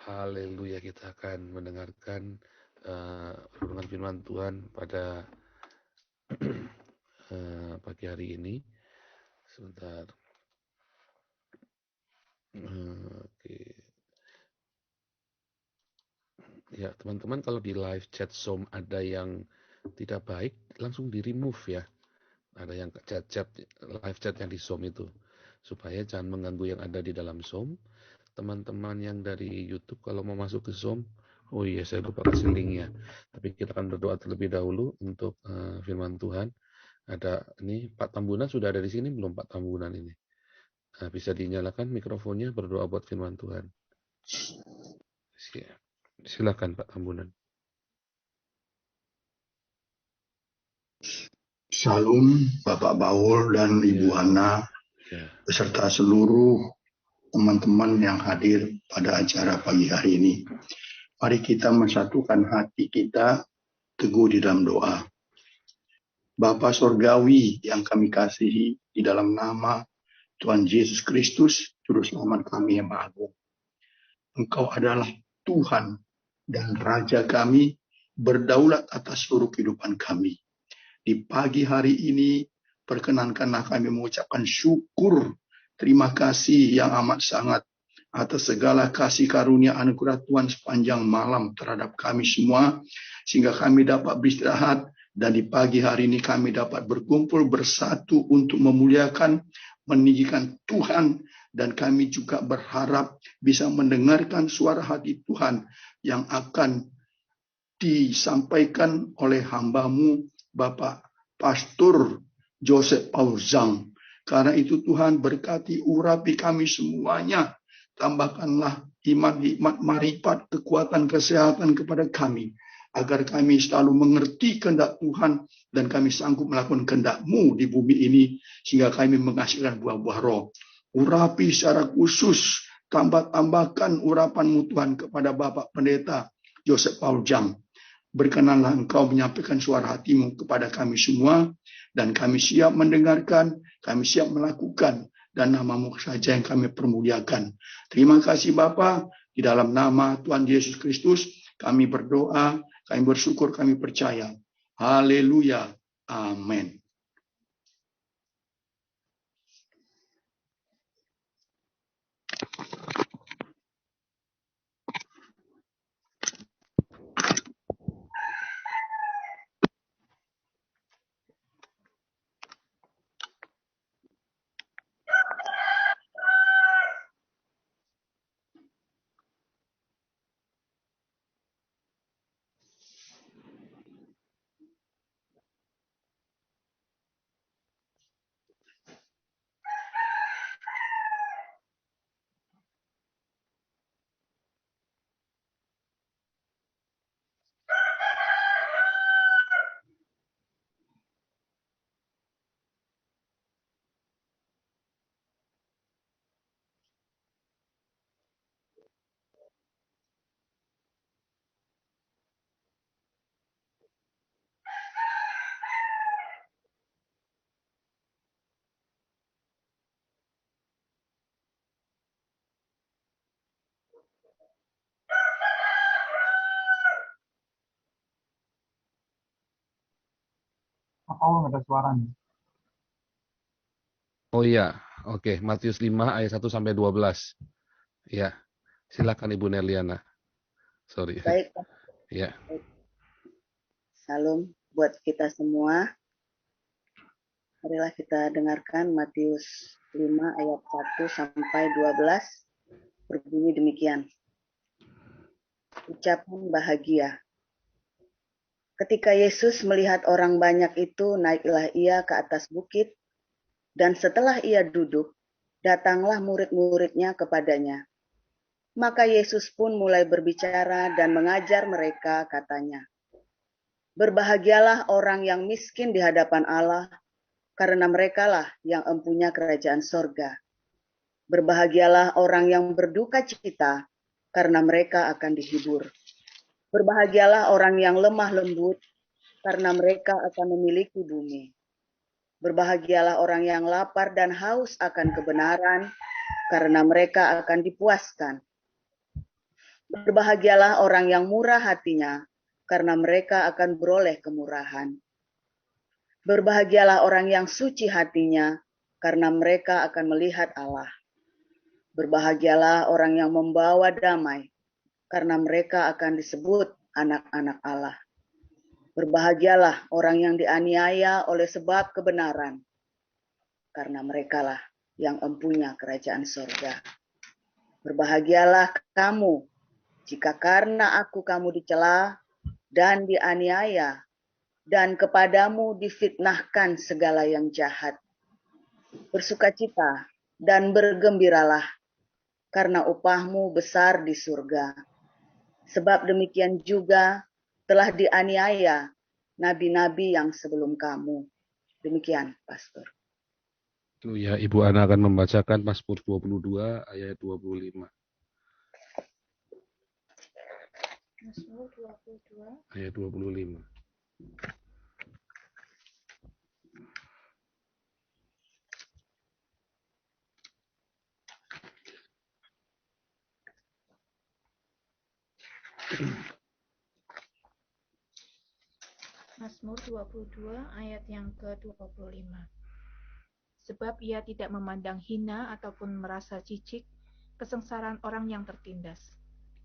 Haleluya, kita akan mendengarkan renungan firman Tuhan pada pagi hari ini. Sebentar. Oke. Ya, teman-teman, kalau di live chat Zoom ada yang tidak baik, langsung di remove ya. Ada yang chat live chat yang di Zoom itu, supaya jangan mengganggu yang ada di dalam Zoom. Teman-teman yang dari YouTube kalau mau masuk ke Zoom, oh iya saya lupa kasih linknya. Tapi kita akan berdoa terlebih dahulu untuk firman Tuhan. Ada ini Pak Tambunan sudah ada di sini belum Pak Tambunan ini? Bisa dinyalakan mikrofonnya berdoa buat firman Tuhan. Silakan Pak Tambunan. Salam Bapak Baul dan Ibu Hana beserta seluruh teman-teman yang hadir pada acara pagi hari ini. Mari kita mensatukan hati kita teguh di dalam doa. Bapa Sorgawi yang kami kasihi, di dalam nama Tuhan Yesus Kristus, Juru Selamat kami yang Maha Agung. Engkau adalah Tuhan dan Raja kami, berdaulat atas seluruh kehidupan kami. Di pagi hari ini, perkenankanlah kami mengucapkan syukur, terima kasih yang amat sangat atas segala kasih karunia anugerah Tuhan sepanjang malam terhadap kami semua, sehingga kami dapat beristirahat, dan di pagi hari ini kami dapat berkumpul bersatu untuk memuliakan, meninggikan Tuhan, dan kami juga berharap bisa mendengarkan suara hati Tuhan yang akan disampaikan oleh hamba-Mu Bapak Pastor Joseph Paul Zhang. Karena itu Tuhan berkati urapi kami semuanya. Tambahkanlah iman, hikmat, marifat, kekuatan, kesehatan kepada kami. Agar kami selalu mengerti kehendak Tuhan dan kami sanggup melakukan kehendak-Mu di bumi ini. Sehingga kami menghasilkan buah-buah roh. Urapi secara khusus, tambahkan urapan-Mu Tuhan kepada Bapak Pendeta Joseph Paul Zhang. Berkenanlah Engkau menyampaikan suara hati-Mu kepada kami semua, dan kami siap mendengarkan, kami siap melakukan, dan nama-Mu saja yang kami permuliakan. Terima kasih Bapa, di dalam nama Tuhan Yesus Kristus, kami berdoa, kami bersyukur, kami percaya. Haleluya. Amin. Oh, ada suaranya. Oh iya, oke. Matius 5 ayat 1 sampai 12. Ya, silakan Ibu Nerliana. Sorry. Baik, Ya. salam buat kita semua. Marilah kita dengarkan Matius 5 ayat 1 sampai 12. Berbunyi demikian. Ucapan bahagia. Ketika Yesus melihat orang banyak itu, naiklah ia ke atas bukit, dan setelah ia duduk, datanglah murid-muridnya kepadanya. Maka Yesus pun mulai berbicara dan mengajar mereka, katanya, "Berbahagialah orang yang miskin di hadapan Allah, karena merekalah yang empunya kerajaan sorga. Berbahagialah orang yang berduka cita, karena mereka akan dihibur. Berbahagialah orang yang lemah lembut, karena mereka akan memiliki bumi. Berbahagialah orang yang lapar dan haus akan kebenaran, karena mereka akan dipuaskan. Berbahagialah orang yang murah hatinya, karena mereka akan beroleh kemurahan. Berbahagialah orang yang suci hatinya, karena mereka akan melihat Allah. Berbahagialah orang yang membawa damai, karena mereka akan disebut anak-anak Allah. Berbahagialah orang yang dianiaya oleh sebab kebenaran, karena merekalah yang empunya kerajaan surga. Berbahagialah kamu, jika karena aku kamu dicela dan dianiaya, dan kepadamu difitnahkan segala yang jahat. Bersukacita dan bergembiralah, karena upahmu besar di surga. Sebab demikian juga telah dianiaya nabi-nabi yang sebelum kamu. Demikian, Pastor. Ya, Ibu Ana akan membacakan Mazmur 22 ayat 25. Mazmur 22 ayat 25. Mazmur 22 ayat yang ke-25. Sebab ia tidak memandang hina ataupun merasa jijik kesengsaraan orang yang tertindas,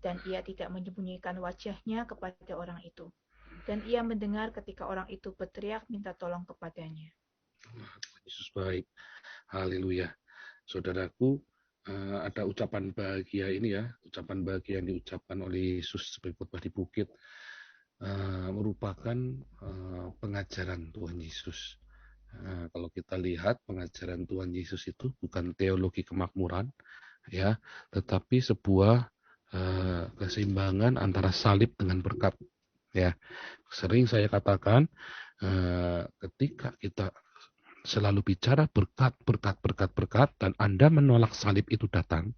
dan ia tidak menyembunyikan wajahnya kepada orang itu, dan ia mendengar ketika orang itu berteriak minta tolong kepadanya. Yesus baik, haleluya. Saudaraku, ada ucapan bahagia ini ya, ucapan bahagia yang diucapkan oleh Yesus sebagai khotbah di bukit, merupakan pengajaran Tuhan Yesus. Kalau kita lihat pengajaran Tuhan Yesus itu bukan teologi kemakmuran, ya, tetapi sebuah keseimbangan antara salib dengan berkat. Ya, sering saya katakan ketika kita selalu bicara berkat, dan Anda menolak salib itu datang.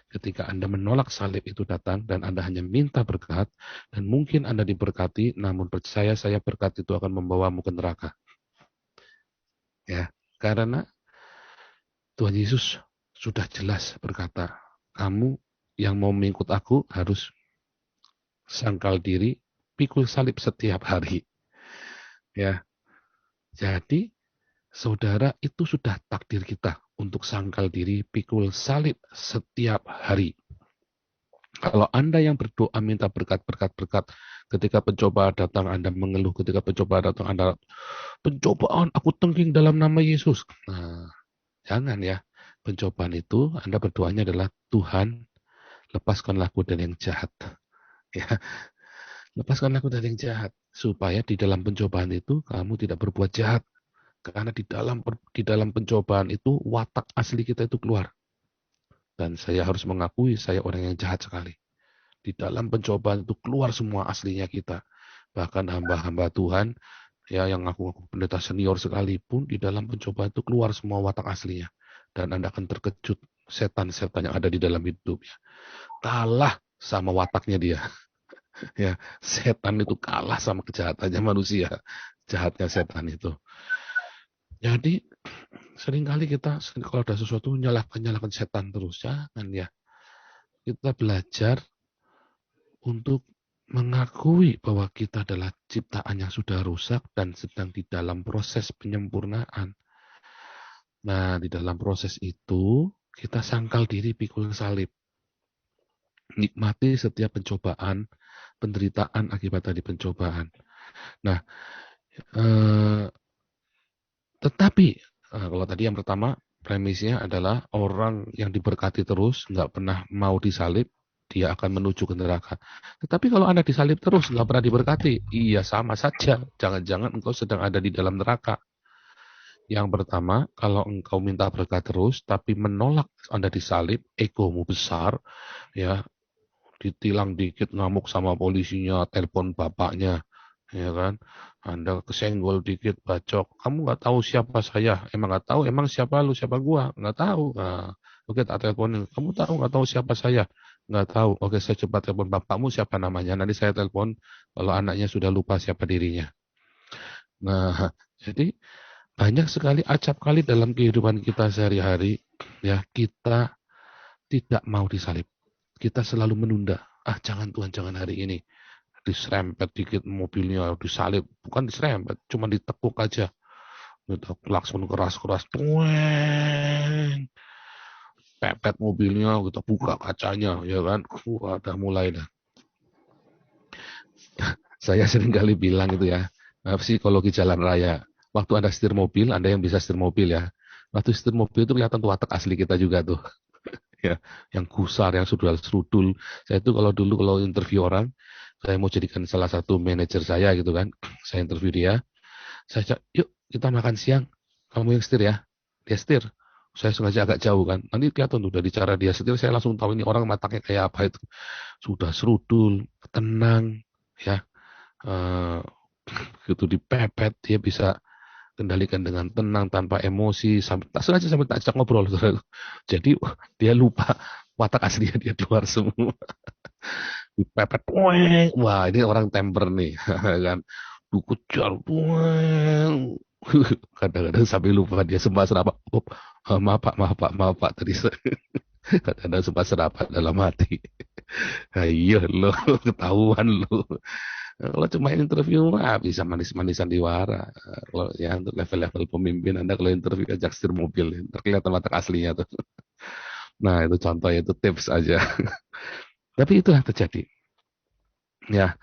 Ketika Anda menolak salib itu datang dan Anda hanya minta berkat, dan mungkin Anda diberkati, namun percaya saya berkat itu akan membawamu ke neraka. Ya, karena Tuhan Yesus sudah jelas berkata, kamu yang mau mengikut aku harus sangkal diri, pikul salib setiap hari. Ya, jadi saudara, itu sudah takdir kita untuk sangkal diri, pikul salib setiap hari. Kalau Anda yang berdoa minta berkat, ketika pencobaan datang Anda mengeluh, ketika pencobaan datang Anda, pencobaan aku tengking dalam nama Yesus. Nah, jangan ya. Pencobaan itu Anda berdoanya adalah Tuhan, lepaskanlah aku dari yang jahat. Ya, lepaskanlah aku dari yang jahat, supaya di dalam pencobaan itu kamu tidak berbuat jahat. Karena di dalam pencobaan itu watak asli kita itu keluar. Dan saya harus mengakui saya orang yang jahat sekali. Di dalam pencobaan itu keluar semua aslinya kita. Bahkan hamba-hamba Tuhan ya yang aku pendeta senior sekalipun di dalam pencobaan itu keluar semua watak aslinya. Dan Anda akan terkejut setan-setan yang ada di dalam hidupnya. Kalah sama wataknya dia. Ya, setan itu kalah sama kejahatannya manusia. Jahatnya setan itu. Jadi seringkali kita kalau ada sesuatu nyalahkan setan terus. Jangan ya. Kita belajar untuk mengakui bahwa kita adalah ciptaan yang sudah rusak dan sedang di dalam proses penyempurnaan. Nah, di dalam proses itu kita sangkal diri pikul salib. Nikmati setiap pencobaan, penderitaan akibat tadi pencobaan. Nah, tetapi kalau tadi yang pertama premisnya adalah orang yang diberkati terus nggak pernah mau disalib, dia akan menuju ke neraka. Tetapi kalau Anda disalib terus nggak pernah diberkati, iya sama saja. Jangan-jangan engkau sedang ada di dalam neraka. Yang pertama, kalau engkau minta berkat terus tapi menolak Anda disalib, egomu besar, ya ditilang dikit ngamuk sama polisinya, telepon bapaknya, ya kan? Anda kesenggol dikit bacok, kamu nggak tahu siapa saya, emang nggak tahu, emang siapa lu, siapa gua, nggak tahu. Nah, oke tak teleponin, kamu tahu nggak tahu siapa saya, nggak tahu. Oke saya coba telepon bapakmu siapa namanya, nanti saya telepon kalau anaknya sudah lupa siapa dirinya. Nah, jadi banyak sekali acap kali dalam kehidupan kita sehari-hari, ya kita tidak mau disalib, kita selalu menunda. Jangan Tuhan, jangan hari ini. Diserempet dikit mobilnya, disalib. Bukan diserempet, cuma ditekuk aja. Klakson keras-keras. Tueng. Pepet mobilnya, kita buka kacanya, ya kan. Udah mulai dah. Saya sering kali bilang gitu ya, psikologi jalan raya. Waktu Anda setir mobil, Anda yang bisa setir mobil ya. Waktu setir mobil itu kelihatan tuh watak asli kita juga tuh. Ya, yang gusar, yang serudul. Saya itu kalau interview orang, saya mau jadikan salah satu manajer saya gitu kan. Saya interview dia, saya cak, yuk kita makan siang. Kamu yang setir ya? Dia setir. Saya sengaja agak jauh kan. Nanti kelihatan tuh dari cara dia setir, saya langsung tahu ini orang matanya kayak apa itu. Sudah serudul, tenang, ya. Begitu dipepet, dia bisa kendalikan dengan tenang tanpa emosi, sampai tak ajak ngobrol. Jadi dia lupa watak aslinya dia keluar semua. Dipepet, wah ini orang temper nih, kan? Dikejar, kadang-kadang sampai lupa dia sempat serapa. Maaf pak, tadi kadang-kadang sempat serapa dalam hati. Ayo lo, ketahuan lo. Kalau cuma interview bisa manis-manisan di wara. Kalau ya untuk level-level pemimpin Anda kalau interview ajak setir mobil, terkelihatan watak aslinya tuh. Nah itu contoh, itu tips aja. Tapi itu yang terjadi. Ya.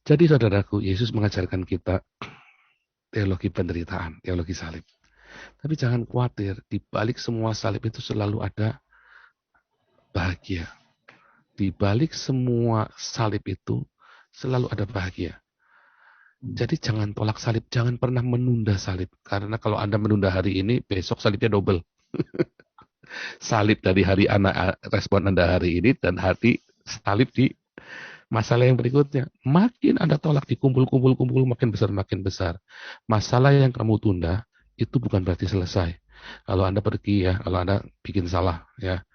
Jadi saudaraku, Yesus mengajarkan kita teologi penderitaan, teologi salib. Tapi jangan khawatir, di balik semua salib itu selalu ada bahagia. Di balik semua salib itu selalu ada bahagia. Jadi jangan tolak salib, jangan pernah menunda salib. Karena kalau Anda menunda hari ini, besok salibnya double. Salib dari hari respon Anda hari ini, dan hati salib di masalah yang berikutnya. Makin Anda tolak, dikumpul, makin besar. Masalah yang kamu tunda, itu bukan berarti selesai. Kalau Anda pergi ya, kalau Anda bikin salah ya,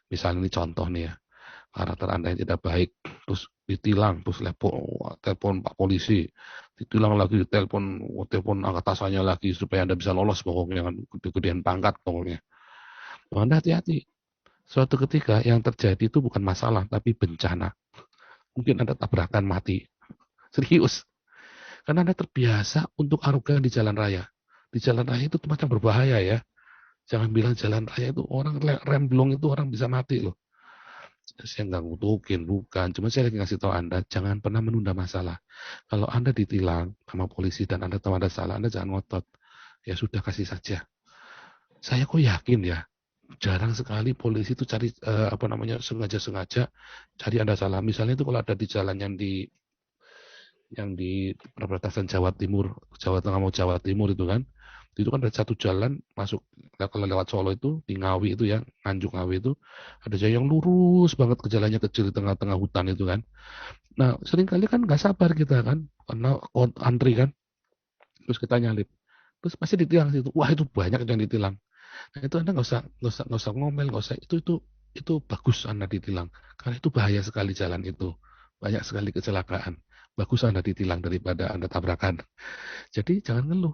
misalnya ini contoh nih ya, karakter Anda yang tidak baik, terus ditilang, terus telepon Pak Polisi, ditilang lagi, telepon atasannya lagi supaya Anda bisa lolos pokoknya, gedean pangkat pokoknya. Anda hati-hati. Suatu ketika yang terjadi itu bukan masalah, tapi bencana. Mungkin Anda tabrakan mati. Serius. Karena Anda terbiasa untuk arogan di jalan raya. Di jalan raya itu macam berbahaya ya. Jangan bilang jalan raya itu orang remblong itu orang bisa mati loh. Saya nggak ngutukin, bukan. Cuma saya lagi ngasih tahu Anda, jangan pernah menunda masalah. Kalau Anda ditilang sama polisi dan Anda tahu Anda salah, Anda jangan ngotot. Ya sudah, kasih saja. Saya kok yakin ya, jarang sekali polisi itu cari sengaja cari Anda salah. Misalnya itu kalau ada di jalan yang di perbatasan Jawa Timur, Jawa Tengah mau Jawa Timur itu kan ada satu jalan masuk kalau lewat Solo itu di Ngawi itu ya, Nganjuk Ngawi itu ada jalan yang lurus banget, ke jalannya kecil di tengah-tengah hutan itu kan. Nah seringkali kan nggak sabar kita kan, karena antri kan, terus kita nyalip, terus pasti ditilang situ. Wah itu banyak yang ditilang. Nah itu Anda nggak usah ngomel, nggak usah, itu bagus Anda ditilang, karena itu bahaya sekali jalan itu, banyak sekali kecelakaan. Bagus Anda ditilang daripada Anda tabrakan. Jadi jangan ngeluh.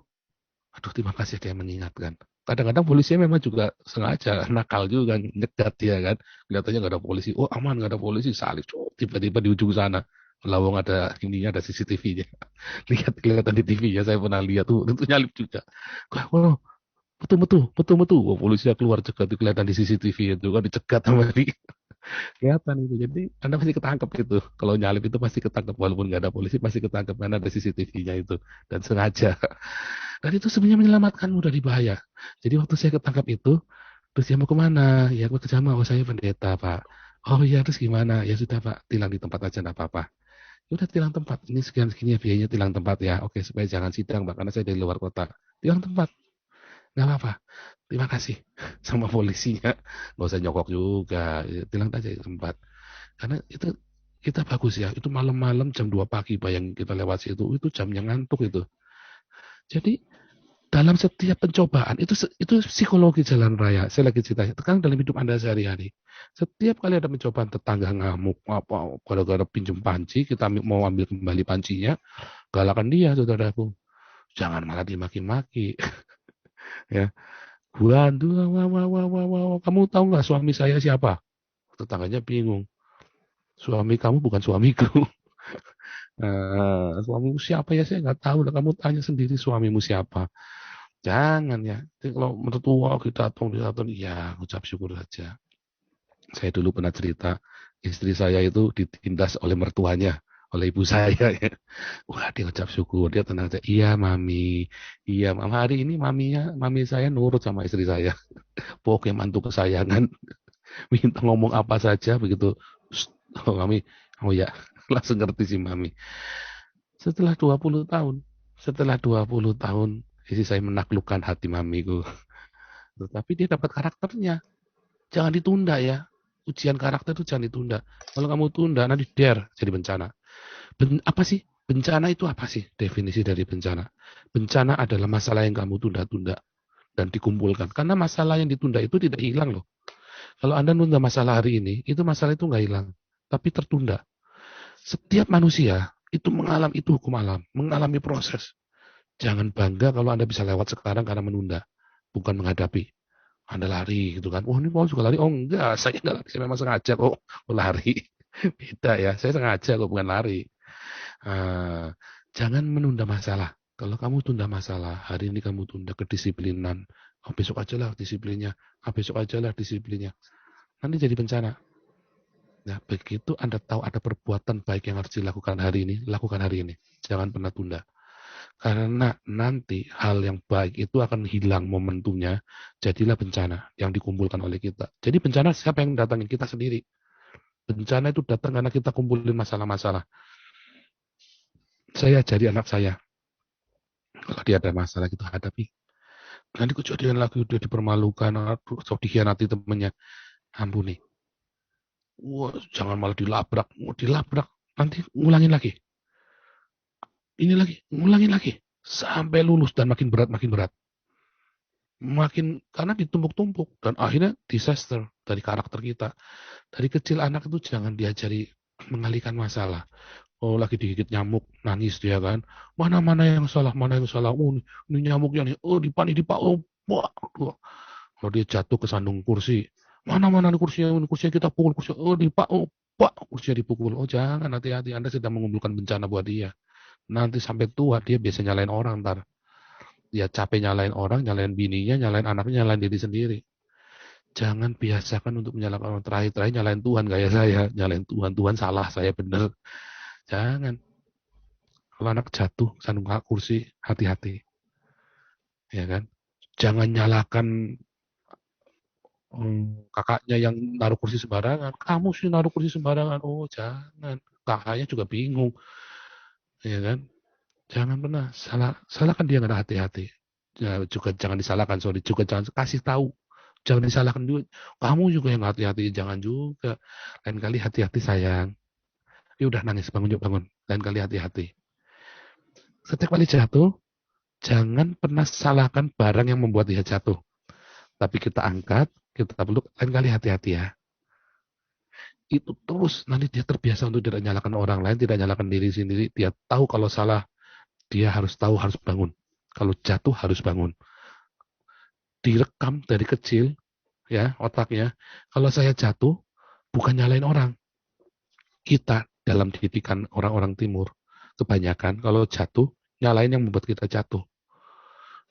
Aduh, terima kasih dia mengingatkan. Kadang-kadang polisi memang juga sengaja nakal juga, nyegat dia kan. Kelihatannya nggak ada polisi. Oh aman, nggak ada polisi. Salib. Tiba-tiba di ujung sana, lawang ada ininya, ada CCTV-nya. Kelihatan di TV ya, saya pernah lihat tuh, itu nyalip juga. Oh, betul. Oh, polisinya keluar cegat, kelihatan di CCTV itu kan, dicegat sama dia. Kelihatan itu. Jadi Anda pasti ketangkep gitu. Kalau nyalip itu pasti ketangkep, walaupun nggak ada polisi pasti ketangkep karena ada CCTV-nya itu, dan sengaja. Dan itu sebenarnya menyelamatkanmu dari bahaya. Jadi waktu saya ketangkap itu, terus dia mau kemana? Ya aku ke Jama, oh saya pendeta Pak. Oh iya, terus gimana? Ya sudah Pak, tilang di tempat aja, enggak apa-apa. Ya udah, tilang tempat. Ini sekian-sekian ya biayanya, tilang tempat ya. Oke, supaya jangan sidang Pak, karena saya dari luar kota. Tilang tempat. Nggak apa-apa. Terima kasih sama polisinya. Nggak usah nyokok juga. Tilang aja di tempat. Karena itu kita bagus ya. Itu malam-malam jam 2 pagi bayangin kita lewat situ. Itu jamnya ngantuk itu. Jadi dalam setiap pencobaan itu psikologi jalan raya. Saya lagi cerita. Sekarang dalam hidup Anda sehari-hari, setiap kali ada pencobaan, tetangga ngamuk, apa gara-gara pinjam panci, kita mau ambil kembali pancinya, galakan dia, saudaraku. Jangan malah dimaki-maki. Ya, wah, kamu tahu nggak suami saya siapa? tetangganya bingung. Suami kamu bukan suamiku. Suamimu siapa ya? Saya nggak tahu. Kamu tanya sendiri suamimu siapa. Jangan ya. Jadi kalau mertua kita datang, ya ucap syukur saja. Saya dulu pernah cerita, istri saya itu ditindas oleh mertuanya, oleh ibu saya. Ya. Wah, dia ucap syukur, dia tenang aja. Iya mami, hari ini mami saya nurut sama istri saya. Pokoknya mantu kesayangan, minta ngomong apa saja begitu. Oh mami, oh ya, langsung ngerti sih mami. Setelah 20 tahun, istri saya menaklukkan hati mamiku. Tetapi dia dapat karakternya. Jangan ditunda ya. Ujian karakter itu jangan ditunda. Kalau kamu tunda, nanti jadi bencana. Apa sih? Bencana itu apa sih? Definisi dari bencana. Bencana adalah masalah yang kamu tunda-tunda dan dikumpulkan. Karena masalah yang ditunda itu tidak hilang loh. Kalau Anda nunda masalah hari ini, itu masalah itu nggak hilang. Tapi tertunda. Setiap manusia itu mengalami itu hukum alam. Mengalami proses. Jangan bangga kalau Anda bisa lewat sekarang karena menunda. Bukan menghadapi. Anda lari gitu kan. Oh ini mau juga lari. Oh enggak, saya enggak lari. Saya memang sengaja kok lari. Beda ya, saya sengaja kok bukan lari. Jangan menunda masalah. Kalau kamu tunda masalah, hari ini kamu tunda kedisiplinan. Oh besok aja lah disiplinnya. Besok aja lah disiplinnya. Nanti jadi bencana. Nah begitu Anda tahu ada perbuatan baik yang harus dilakukan hari ini, lakukan hari ini. Jangan pernah tunda. Karena nanti hal yang baik itu akan hilang momentumnya, jadilah bencana yang dikumpulkan oleh kita. Jadi bencana siapa yang datangin? Kita sendiri. Bencana itu datang karena kita kumpulin masalah-masalah. Saya jadi anak saya. Kalau dia ada masalah kita hadapi. Nanti kejadian lagi udah dipermalukan, atau dikhianati temannya. Ampuni. Wah, jangan malah dilabrak. Dilabrak. Nanti ngulangin lagi. Ini lagi, ngulangin lagi. Sampai lulus dan makin berat, makin berat. Karena ditumpuk-tumpuk. Dan akhirnya disaster dari karakter kita. Dari kecil anak itu jangan diajari mengalihkan masalah. Oh lagi digigit nyamuk, nangis dia kan. Mana yang salah. Oh ini nyamuknya nih. Oh dipanik. Oh wah. Kalau dia jatuh ke sandung kursi. Mana kursinya kita pukul. Oh kursinya dipukul. Oh jangan, hati-hati. Anda sedang mengumpulkan bencana buat dia. Nanti sampai tua dia biasa nyalain orang ntar. Dia capek nyalain orang, nyalain bininya, nyalain anaknya, nyalain diri sendiri. Jangan biasakan untuk menyalahkan orang. Terakhir nyalain Tuhan kayak saya. Nyalain Tuhan salah, saya benar. Jangan. Kalau anak jatuh, sandung kursi, hati-hati. Ya kan? Jangan nyalakan kakaknya yang naruh kursi sembarangan. Kamu sih naruh kursi sembarangan. Oh jangan. Kakaknya juga bingung. Ya kan? Jangan pernah salahkan dia nggak ada hati-hati. Ya, juga jangan disalahkan, juga jangan kasih tahu. Jangan disalahkan juga. Kamu juga yang hati-hati, jangan juga. Lain kali hati-hati sayang. Ya udah nangis, bangun. Lain kali hati-hati. Setiap kali jatuh, jangan pernah salahkan barang yang membuat dia jatuh. Tapi kita angkat, kita peluk, lain kali hati-hati ya. Itu terus, nanti dia terbiasa untuk tidak nyalakan orang lain, tidak nyalakan diri sendiri. Dia tahu kalau salah, dia harus bangun. Kalau jatuh harus bangun. Direkam dari kecil, ya otaknya. Kalau saya jatuh, bukan nyalain orang. Kita dalam didikan orang-orang timur, kebanyakan kalau jatuh, nyalain yang membuat kita jatuh.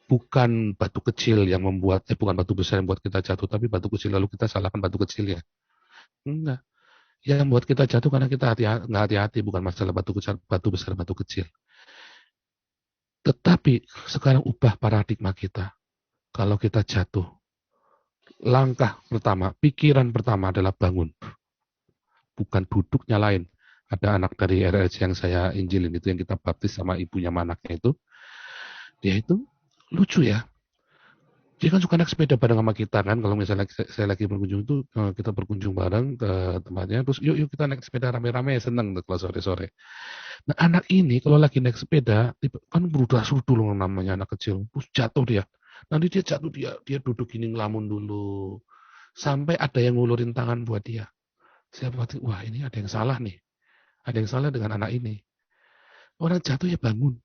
Bukan batu kecil yang membuat, bukan batu besar yang membuat kita jatuh, tapi batu kecil lalu kita salahkan batu kecilnya. Enggak. Yang membuat kita jatuh karena kita nggak hati-hati, bukan masalah batu besar, batu kecil. Tetapi sekarang ubah paradigma kita. Kalau kita jatuh, langkah pertama, pikiran pertama adalah bangun. Bukan duduk nyalain. Ada anak dari RLC yang saya injilin itu, yang kita baptis sama ibunya manaknya itu. Dia itu lucu ya. Dia kan suka naik sepeda bareng sama kita kan. Kalau misalnya saya lagi berkunjung itu, kita berkunjung bareng ke tempatnya. Terus yuk kita naik sepeda rame-rame, seneng kalau sore-sore. Nah anak ini kalau lagi naik sepeda, kan berudah-sudah dulu namanya anak kecil. Terus jatuh dia. Nanti dia jatuh, dia duduk gini ngelamun dulu. Sampai ada yang ngulurin tangan buat dia. Saya berpikir, wah ini ada yang salah nih. Ada yang salah dengan anak ini. Orang jatuh ya bangun.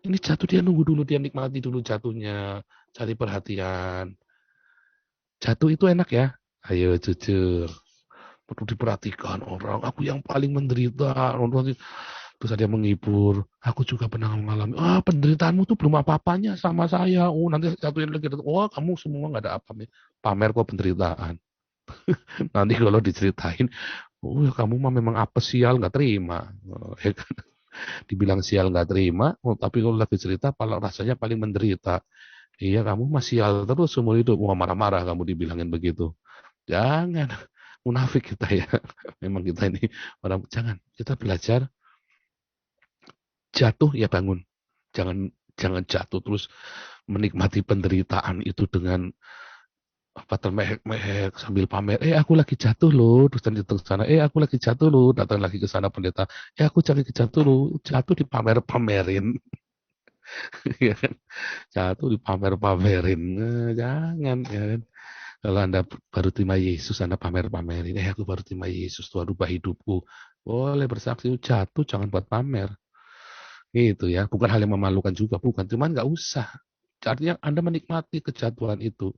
Ini jatuh dia nunggu dulu, dia nikmati dulu jatuhnya. Cari perhatian. Jatuh itu enak ya. Ayo jujur. perlu diperhatikan orang. Aku yang paling menderita. Terus ada yang menghibur. Aku juga pernah mengalami. Penderitaanmu tuh belum apa-apanya sama saya. Nanti satuin lagi. Kamu semua nggak ada apa-apa. Pamer kok penderitaan. Nanti kalau diceritain, kamu mah memang apes, sial, nggak terima. Dibilang sial nggak terima, tapi kalau lagi cerita, rasanya paling menderita. Iya, kamu masih sial terus seumur hidup. Marah-marah kamu dibilangin begitu. Jangan, munafik kita ya. Memang kita ini orang, jangan. Kita belajar jatuh ya bangun. Jangan jatuh terus menikmati penderitaan itu dengan termehek-mehek sambil pamer. Aku lagi jatuh loh, terus datang ke sana. Aku lagi jatuh loh, datang lagi ke sana pendeta. Aku lagi jatuh loh, jatuh dipamer-pamerin. Ya kan? Jatuh dipamer-pamerin. Jangan ya kan. Kalau Anda baru terima Yesus, Anda pamer-pamerin. Aku baru terima Yesus, Tuhan rubah hidupku. Boleh bersaksi, jatuh jangan buat pamer. Gitu ya, bukan hal yang memalukan juga, bukan. Cuman nggak usah. Artinya Anda menikmati kejatuhan itu.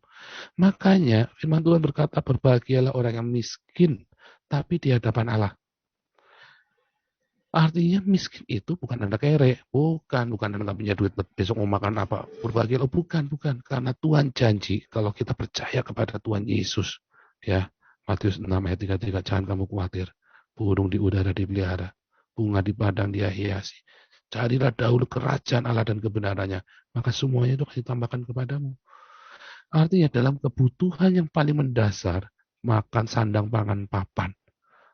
Makanya firman Tuhan berkata, berbahagialah orang yang miskin, tapi di hadapan Allah. Artinya miskin itu bukan Anda kere, bukan Anda nggak punya duit besok mau makan apa, berbahagialah, bukan. Karena Tuhan janji kalau kita percaya kepada Tuhan Yesus, ya, Matius 6 ayat 33, jangan kamu khawatir, burung di udara dipelihara, bunga di padang dia hiasi. Carilah dahulu kerajaan Allah dan kebenarannya, maka semuanya itu akan ditambahkan kepadamu. Artinya dalam kebutuhan yang paling mendasar, makan, sandang, pangan, papan.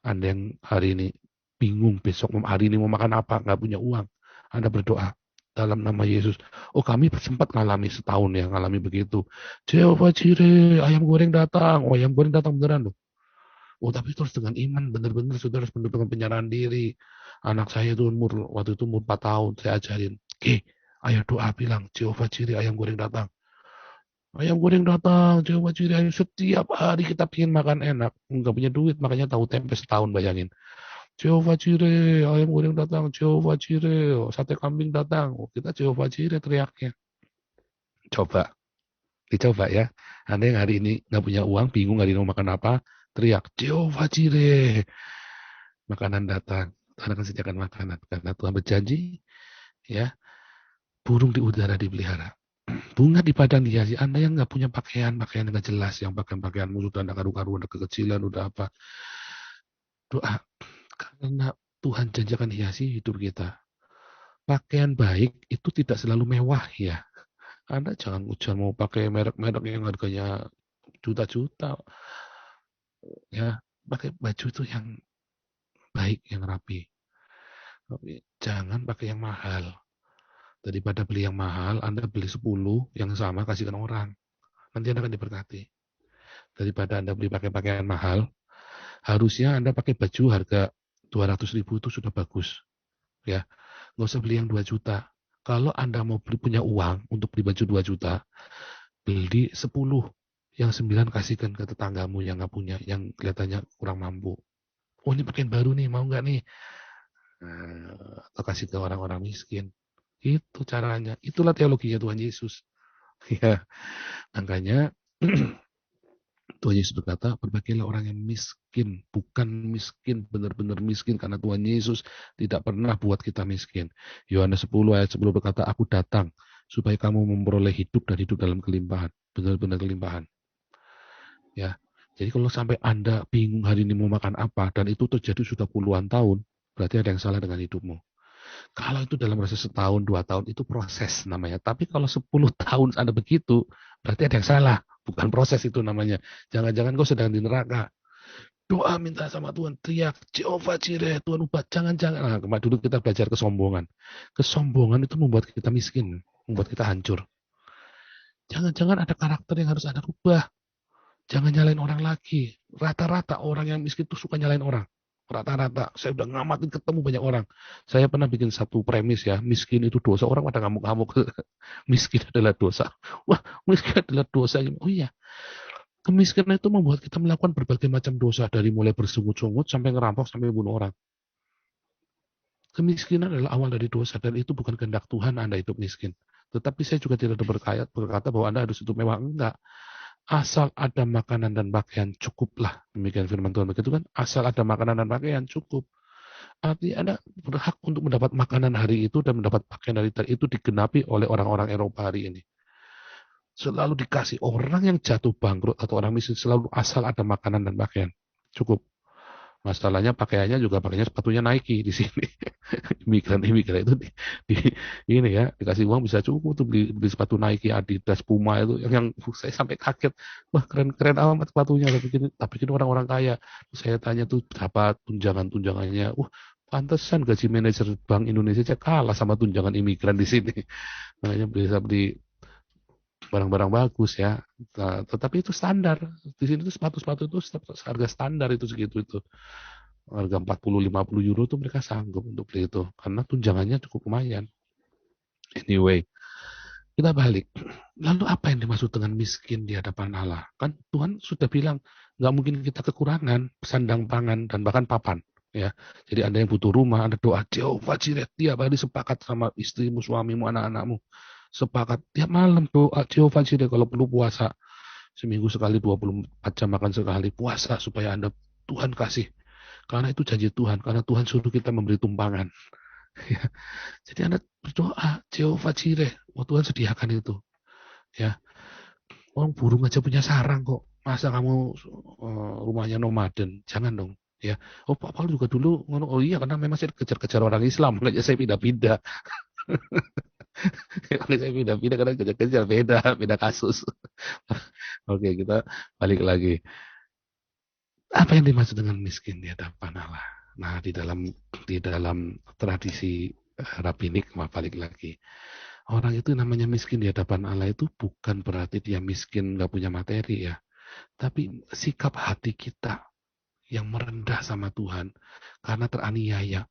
Anda yang hari ini bingung besok hari ini mau makan apa, nggak punya uang, Anda berdoa dalam nama Yesus. Kami sempat ngalami setahun ya, ngalami begitu. Jehovah Jireh, ayam goreng datang. Ayam goreng datang beneran loh. Tapi terus dengan iman, benar-benar saudara harus penuh dengan penyerahan diri. Anak saya itu waktu itu umur 4 tahun, saya ajarin. Ayo doa bilang, Jehovah Jireh, ayam goreng datang. Ayam goreng datang, Jehovah Jireh. Setiap hari kita pengen makan enak. Nggak punya duit, makanya tahu tempe setahun, bayangin. Jehovah Jireh, ayam goreng datang. Jehovah Jireh, sate kambing datang. Kita Jehovah Jireh teriaknya. Dicoba ya. Anda yang hari ini nggak punya uang, bingung hari ini mau makan apa, teriak, Jehovah Jireh. Makanan datang. Tuhan akan sediakan makanan. Karena Tuhan berjanji, ya, burung di udara dipelihara. Bunga di padang dihiasi. Anda yang nggak punya pakaian yang nggak jelas, yang pakaian sudah ada karu-karuan, ada kekecilan, udah apa. Doa. Karena Tuhan janjikan hiasi hidup kita. Pakaian baik itu tidak selalu mewah ya. Anda jangan mau pakai merek-merek yang harganya juta-juta. Ya, pakai baju itu yang baik, yang rapi. Tapi jangan pakai yang mahal. Daripada beli yang mahal, Anda beli 10 yang sama kasihkan orang. Nanti Anda akan diberkati. Daripada Anda beli pakai pakaian mahal, harusnya Anda pakai baju harga 200.000 itu sudah bagus. Ya, nggak usah beli yang 2 juta. Kalau Anda mau punya uang untuk beli baju 2 juta, beli 10. Yang 9 kasihkan ke tetanggamu yang nggak punya, yang kelihatannya kurang mampu. Ini pakaian baru nih, mau nggak nih? Atau kasih ke orang-orang miskin. Itu caranya. Itulah teologinya Tuhan Yesus. Ya, makanya Tuhan Yesus berkata, berbahagialah orang yang miskin, bukan miskin, benar-benar miskin, karena Tuhan Yesus tidak pernah buat kita miskin. Yohanes 10 ayat 10 berkata, aku datang supaya kamu memperoleh hidup dan hidup dalam kelimpahan, benar-benar kelimpahan. Ya, jadi kalau sampai Anda bingung hari ini mau makan apa, dan itu terjadi sudah puluhan tahun, berarti ada yang salah dengan hidupmu. Kalau itu dalam proses setahun, 2 tahun, itu proses namanya. Tapi kalau 10 tahun Anda begitu, berarti ada yang salah. Bukan proses itu namanya. Jangan-jangan kau sedang di neraka. Doa minta sama Tuhan, teriak, Jehovah Jireh, Tuhan ubah. Jangan-jangan. Nah, kemarin dulu kita belajar kesombongan. Kesombongan itu membuat kita miskin, membuat kita hancur. Jangan-jangan ada karakter yang harus Anda rubah. Jangan nyalain orang lagi. Rata-rata orang yang miskin itu suka nyalain orang. Rata-rata. Saya udah ngamatin ketemu banyak orang. Saya pernah bikin satu premis ya. Miskin itu dosa. Orang pada ngamuk-ngamuk. Miskin adalah dosa. Wah, miskin adalah dosa. Oh iya. Kemiskinan itu membuat kita melakukan berbagai macam dosa. Dari mulai bersungut-sungut sampai ngerampok sampai bunuh orang. Kemiskinan adalah awal dari dosa. Dan itu bukan kehendak Tuhan Anda hidup miskin. Tetapi saya juga tidak berkata bahwa Anda harus hidup mewah. Enggak. asal ada makanan dan pakaian cukuplah. Demikian firman Tuhan. Begitu kan? Asal ada makanan dan pakaian cukup. Artinya Anda berhak untuk mendapat makanan hari itu dan mendapat pakaian hari itu digenapi oleh orang-orang Eropa hari ini. Selalu dikasih orang yang jatuh bangkrut atau orang miskin selalu asal ada makanan dan pakaian. Cukup. Masalahnya pakaiannya juga pakainya sepatunya Nike di sini. Imigran itu ini ya dikasih uang bisa cukup tuh beli sepatu Nike, Adidas, Puma itu yang saya sampai kaget. Wah keren amat sepatunya. Tapi ini orang-orang kaya. Saya tanya tuh berapa tunjangannya. Wah pantesan gaji manajer Bank Indonesia kalah sama tunjangan imigran di sini. Makanya bisa beli barang-barang bagus ya. Nah, tetapi itu standar. Di sini tuh sepatu-sepatu itu harga standar itu segitu itu. Harga 40-50 euro tuh mereka sanggup untuk beli itu. Karena tunjangannya cukup lumayan. Anyway, kita balik. Lalu apa yang dimaksud dengan miskin di hadapan Allah? Kan Tuhan sudah bilang, nggak mungkin kita kekurangan sandang pangan dan bahkan papan. Ya, jadi Anda yang butuh rumah, Anda doa Jehovah Jireh, tiap hari sepakat sama istrimu, suamimu, anak-anakmu. Sepakat tiap malam doa Jehovah Jireh, kalau perlu puasa seminggu sekali 24 jam makan sekali, puasa supaya Anda Tuhan kasih, karena itu janji Tuhan, karena Tuhan suruh kita memberi tumpangan. Ya. Jadi Anda berdoa Jehovah Jireh, Tuhan sediakan itu. Ya, orang burung aja punya sarang kok, masa kamu rumahnya nomaden? Jangan dong. Ya, Pak Paul juga dulu, oh iya karena memang saya kejar-kejar orang Islam, makanya saya pindah-pindah. Saya pindah-pindah karena kejar-kejar, beda kasus. Oke, kita balik lagi. Apa yang dimaksud dengan miskin di hadapan Allah? Nah, di dalam tradisi rabbinik, balik lagi. Orang itu namanya miskin di hadapan Allah itu bukan berarti dia miskin nggak punya materi ya. Tapi sikap hati kita yang merendah sama Tuhan karena teraniaya.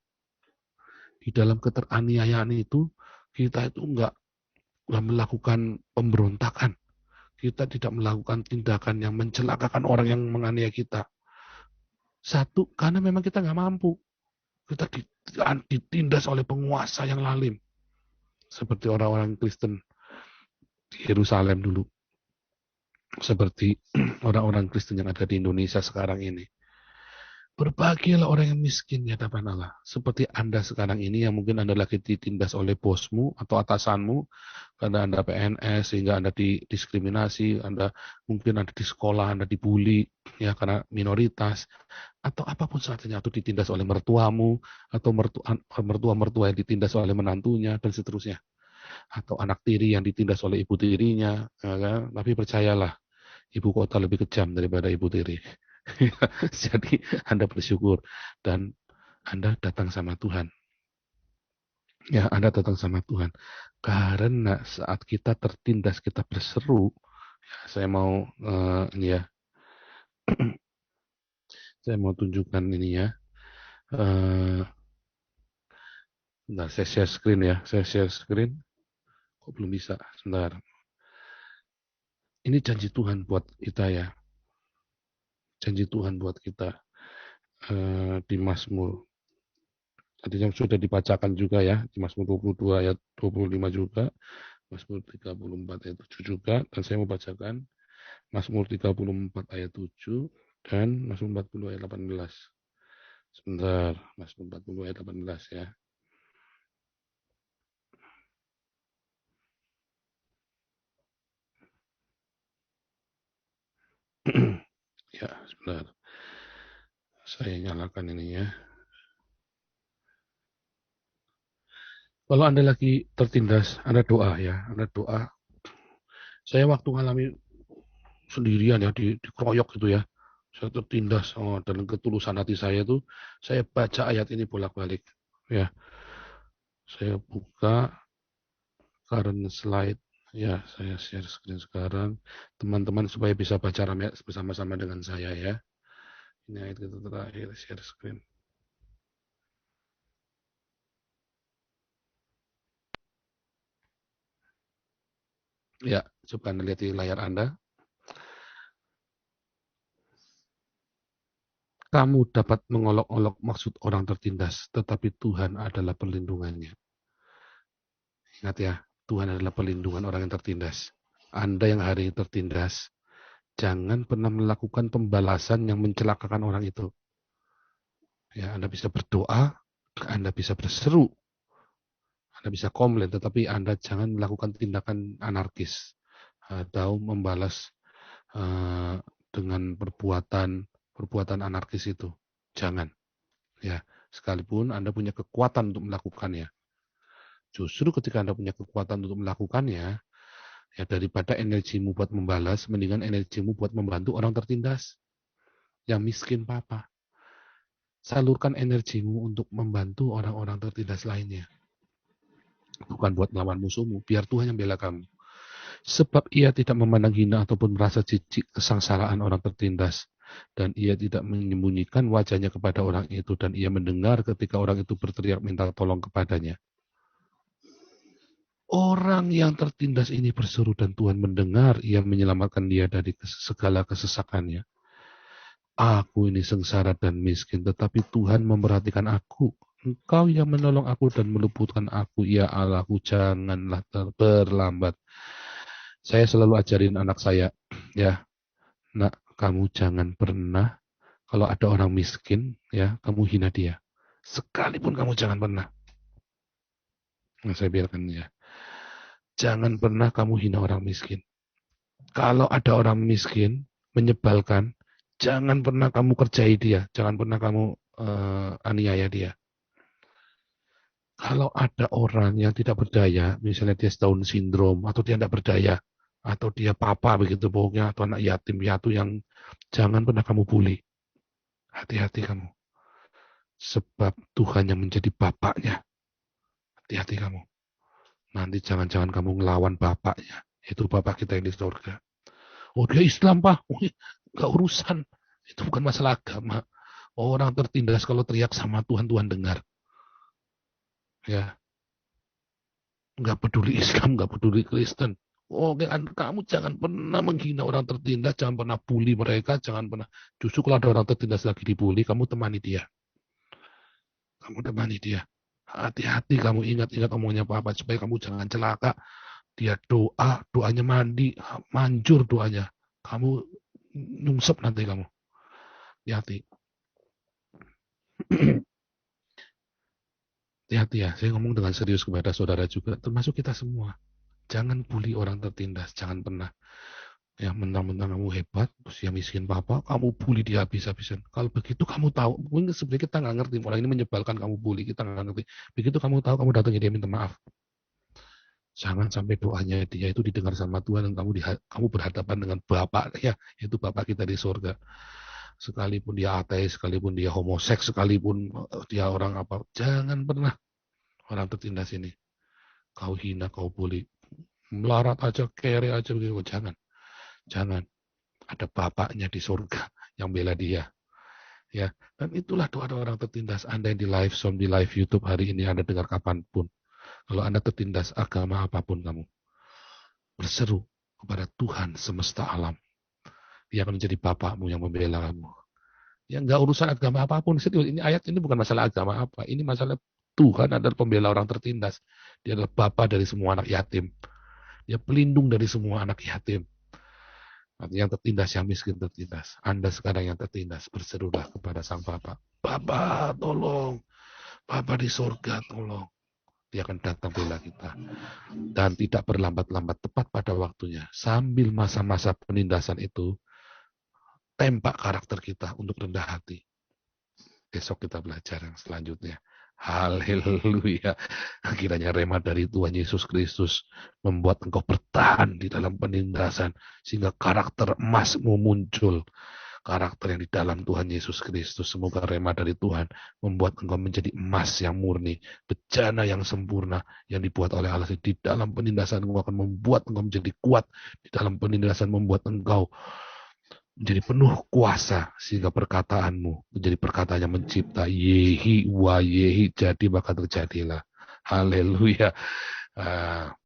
Di dalam keteraniayaan itu kita itu nggak melakukan pemberontakan. Kita tidak melakukan tindakan yang mencelakakan orang yang menganiaya kita. Satu, karena memang kita nggak mampu. Kita ditindas oleh penguasa yang lalim. Seperti orang-orang Kristen di Yerusalem dulu. Seperti orang-orang Kristen yang ada di Indonesia sekarang ini. Berbahagialah orang yang miskin di hadapan Allah. Seperti Anda sekarang ini yang mungkin Anda lagi ditindas oleh bosmu atau atasanmu karena Anda PNS sehingga Anda didiskriminasi, Anda mungkin ada di sekolah, Anda dibully ya karena minoritas atau apapun sebagainya, atau ditindas oleh mertuamu atau mertua yang ditindas oleh menantunya dan seterusnya. Atau anak tiri yang ditindas oleh ibu tirinya, ya kan? Tapi percayalah, ibu kota lebih kejam daripada ibu tiri. Jadi Anda bersyukur dan Anda datang sama Tuhan. Ya, Anda datang sama Tuhan. Karena saat kita tertindas, kita berseru. Ya, saya mau ini ya. Saya mau tunjukkan ini ya. Bentar, saya share screen ya. Saya share screen. Kok belum bisa? Sebentar. Ini janji Tuhan buat kita ya. Janji Tuhan buat kita di Mazmur. Tadi yang sudah dibacakan juga ya, di Mazmur 22 ayat 25 juga, Mazmur 34 ayat 7 juga, dan saya mau bacakan Mazmur 34 ayat 7 dan Mazmur 40 ayat 18. Sebentar, Mazmur 40 ayat 18 ya. Ya, sebentar. Saya nyalakan ini ya. Kalau Anda lagi tertindas, Anda doa ya, Anda doa. Saya waktu ngalami sendirian ya, dikeroyok gitu ya. Saya tertindas dan ketulusan hati saya tuh, saya baca ayat ini bolak-balik. Ya, saya buka current slide. Ya, saya share screen sekarang. Teman-teman supaya bisa baca bersama-sama dengan saya ya. Ini ayat kita terakhir, share screen. Ya, coba Anda lihat di layar Anda. Kamu dapat mengolok-olok maksud orang tertindas, tetapi Tuhan adalah perlindungannya. Ingat ya, Tuhan adalah perlindungan orang yang tertindas. Anda yang hari ini tertindas, jangan pernah melakukan pembalasan yang mencelakakan orang itu. Ya, Anda bisa berdoa, Anda bisa berseru, Anda bisa komplain, tetapi Anda jangan melakukan tindakan anarkis atau membalas dengan perbuatan anarkis itu. Jangan. Ya, sekalipun Anda punya kekuatan untuk melakukannya. Justru ketika Anda punya kekuatan untuk melakukannya, ya daripada energimu buat membalas, mendingan energimu buat membantu orang tertindas. Yang miskin papa. Salurkan energimu untuk membantu orang-orang tertindas lainnya. Bukan buat melawan musuhmu, biar Tuhan yang bela kamu. Sebab ia tidak memandang hina ataupun merasa jijik kesengsaraan orang tertindas. Dan ia tidak menyembunyikan wajahnya kepada orang itu. Dan ia mendengar ketika orang itu berteriak minta tolong kepadanya. Orang yang tertindas ini berseru dan Tuhan mendengar, ia menyelamatkan dia dari segala kesesakannya. Aku ini sengsara dan miskin, tetapi Tuhan memperhatikan aku. Engkau yang menolong aku dan meluputkan aku, ya Allahku, janganlah berlambat. Saya selalu ajarin anak saya, ya, nak, kamu jangan pernah, kalau ada orang miskin, ya, kamu hina dia. Sekalipun kamu jangan pernah. Nah, saya biarkan ya. Jangan pernah kamu hina orang miskin. Kalau ada orang miskin, menyebalkan, jangan pernah kamu kerjai dia. Jangan pernah kamu aniaya dia. Kalau ada orang yang tidak berdaya, misalnya dia Down syndrome, atau dia tidak berdaya, atau dia papa begitu pokoknya, atau anak yatim piatu yang jangan pernah kamu bully. Hati-hati kamu. Sebab Tuhan yang menjadi bapaknya. Hati-hati kamu. Nanti jangan-jangan kamu ngelawan bapaknya. Itu bapak kita yang di surga. Oh, dia Islam, Pak. Oh, nggak urusan. Itu bukan masalah agama. Orang tertindas kalau teriak sama Tuhan, Tuhan dengar. Ya. Nggak peduli Islam, nggak peduli Kristen. Oke, kamu jangan pernah menghina orang tertindas, jangan pernah bully mereka, jangan pernah. Justru kalau ada orang tertindas lagi dibully, kamu temani dia. Kamu temani dia. Hati-hati kamu ingat-ingat omongnya Papa supaya kamu jangan celaka. Dia doanya mandi, manjur doanya. Kamu nyungsep nanti kamu. Hati-hati. Hati-hati ya, saya ngomong dengan serius kepada saudara juga, termasuk kita semua. Jangan bully orang tertindas, jangan pernah. Ya, mentang-mentang kamu hebat, terus yang miskin Papa, kamu bully dia habis-habisan. Kalau begitu kamu tahu, mungkin sebenarnya kita nggak ngerti, orang ini menyebalkan kamu bully, kita nggak ngerti. Begitu kamu tahu, kamu datang dia minta maaf. Jangan sampai doanya dia itu didengar sama Tuhan dan kamu berhadapan dengan Bapak, ya, yaitu Bapak kita di surga. Sekalipun dia ateis, sekalipun dia homoseks, sekalipun dia orang apa, jangan pernah orang tertindas ini. Kau hina, kau bully, melarat aja, kere aja, begitu, jangan. Jangan. Ada bapaknya di surga yang bela dia. Ya, dan itulah doa orang tertindas. Anda yang di live Zoom, di live YouTube hari ini, Anda dengar kapanpun. Kalau Anda tertindas agama apapun kamu, berseru kepada Tuhan semesta alam. Dia akan menjadi bapakmu yang membela kamu. Ya, nggak urusan agama apapun. Ini ayat ini bukan masalah agama apa. Ini masalah Tuhan adalah pembela orang tertindas. Dia adalah bapa dari semua anak yatim. Dia pelindung dari semua anak yatim. Yang tertindas, yang miskin tertindas. Anda sekarang yang tertindas, berserulah kepada Sang Bapa. Bapa, tolong. Bapa di surga, tolong. Dia akan datang bela kita. Dan tidak berlambat-lambat, tepat pada waktunya. Sambil masa-masa penindasan itu, tembak karakter kita untuk rendah hati. Besok kita belajar yang selanjutnya. Haleluya. Kiranya rema dari Tuhan Yesus Kristus membuat engkau bertahan di dalam penindasan sehingga karakter emasmu muncul. Karakter yang di dalam Tuhan Yesus Kristus. Semoga rema dari Tuhan membuat engkau menjadi emas yang murni, bejana yang sempurna yang dibuat oleh Allah. Di dalam penindasan engkau akan membuat engkau menjadi kuat. Di dalam penindasan membuat engkau menjadi penuh kuasa sehingga perkataanmu menjadi perkataan yang mencipta yehi wa yehi, jadi maka terjadilah. Haleluya.